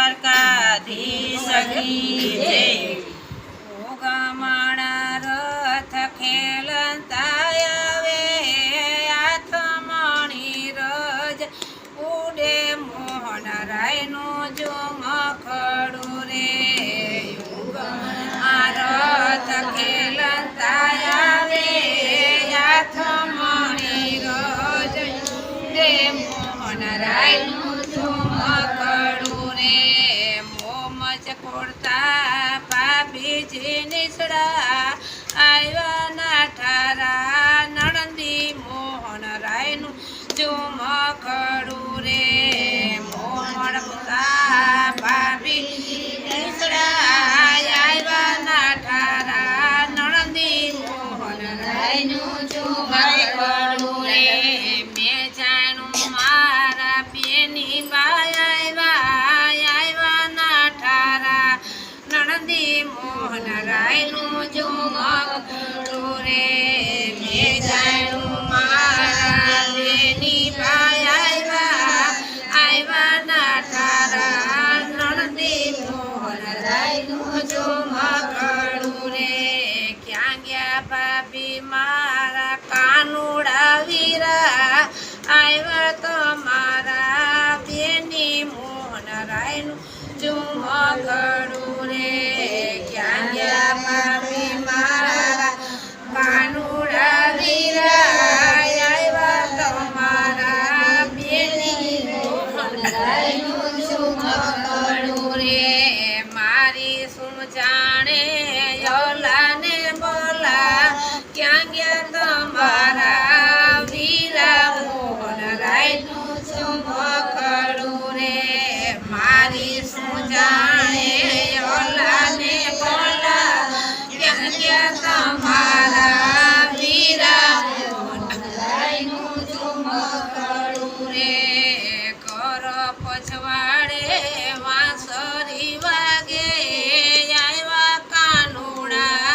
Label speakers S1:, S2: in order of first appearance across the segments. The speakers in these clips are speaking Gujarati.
S1: દ્વારકાધીશ કી જય। ગમણા રથ ખેલતા આવે હાથમણી રજ ઉડે મોહન રાયનું ઝુમખડું રે। આ રથ ખેલતા આવે હાથમણી રજ ઉડે મોહન રાયનું ઝુમખડું રે। મોમજ કોડતા પાપીજી નિસડા આવ્યા ના ઠારા નણંદી મોહન રાયનું ઝુમખડું રે। મોમણ કોડતા પાપીજી નિસડા આવ્યા ના ઠારા નણંદી મોહન રાયનું ઝુમખડું રે। મેં જાણું મારા બેની બાયા નણંદી મોહન રાયનું ઝુમખડું રે। મેં જાણ્યું મારા બેની આવ્યા ના ઠારા નણંદી મોહન રાયનું ઝુમખડું રે। ક્યાં ગયા ભાભી મારા કાનુડા વીરા આવ્યા તો મારા બેની મોહન રાયનું ઝુમખડું રે। ક્યાં ગયા ભાભી મારા કાનુડા વીરા આવ્યા તો મારા બેની મોહન રાયનું ઝુમખડું રે। મારી શું જાણે યોલાને બોલા ક્યાં ગયા તમારા વીરા મોહન રાયનું ઝુમખડું રે। મારી શું જાણે યોલાને બોલા ક્યાં ગયા તમારા વીરા મોહન રાયનું ઝુમખડું રે। કર પછવાડે વાંસળી વાગે આવ્યા કાનુડા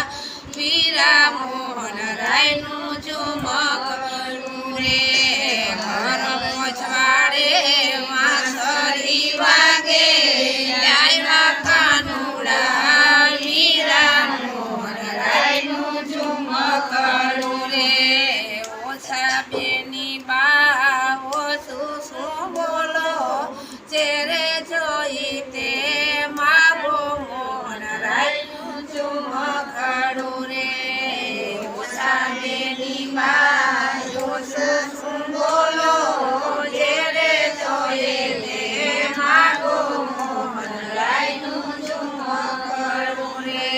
S1: વીરા મોહન રાયનું ઝુમખડું રે। કર પછવાડે વાંસળી વાગે આવ્યા કાનુડા વીરા મોહન રાયનું ઝુમખડું રે। ઓછા બેની બા ઓછું શું બોલો ચેરે જોઈ તે માગો મોહન રાયનું ઝુમખડું રે। ઓછા બેની બા ઓછું શું બોલો ચેરે જોઈ તે માગો મોહન રાયનું ઝુમખડું રે।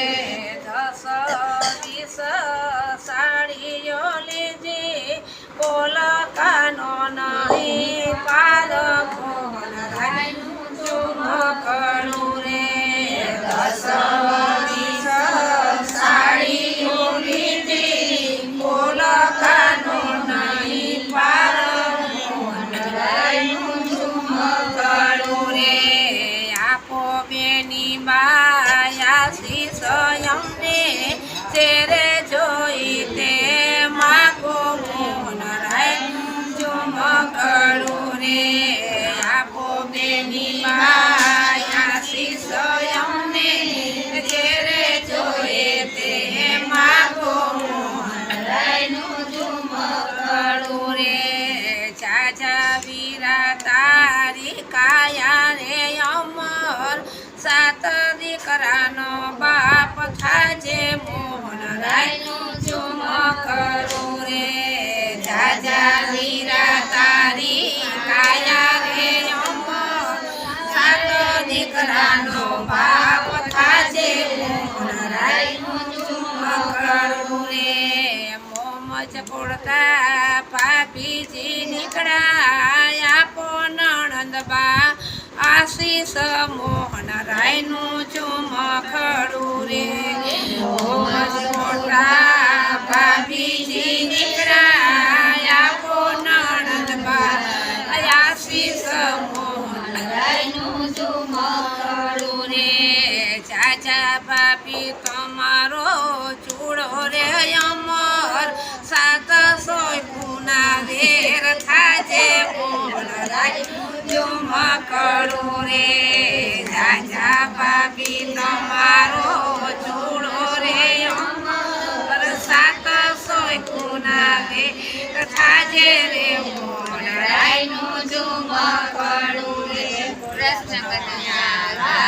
S1: 10-20 સાડીઓ લીધી બોલ કાનો નહીં પાર મોહન રાયનું ઝુમખડું રે। 10-20 સાડીઓ લીધી બોલ કાનો નહીં પાર મોહન રાયનું ઝુમખડું રે। આપો બેની બાયા શીશ અમને ચેરે જોઈ તે માગો મોહન રાયનું ઝુમખડું રે। આપો બેની બાયા શીશ અમને ચેરે જોઈ તે માગો મોહન રાયનું ઝુમખડું રે। જાજા વીરા તારી કાયા રે અમર સાત દીકરાનો બાપ થાજે મોહન રાયનું ઝુમખડું રે। જાજા વીરા તારી કાયા રે અમર સાત દીકરાનો બાપ થાજે મોહન રાયનું ઝુમખડું રે। મોમજ કોડતા પાપીજી નીકળ્યા આપો નણંદબા આશીષ મોહન રાયનું ઝુમખડું રે। મોમજ કોડતા પાપીજી નીકળ્યા આપો નણંદબા આશીષ મોહન રાયનું ઝુમખડું રે। ચાચા ભાભી તમારો ચૂડો રે અમર સાત સોય પૂના વેર થાજે બોલ ઝુમકડું રે જાજા ભાભી તમારો ચૂડો રે અમર સાત સોય પૂના વેર થાજે રે બોલ ઝુમકડું રે કૃષ્ણ કન્યા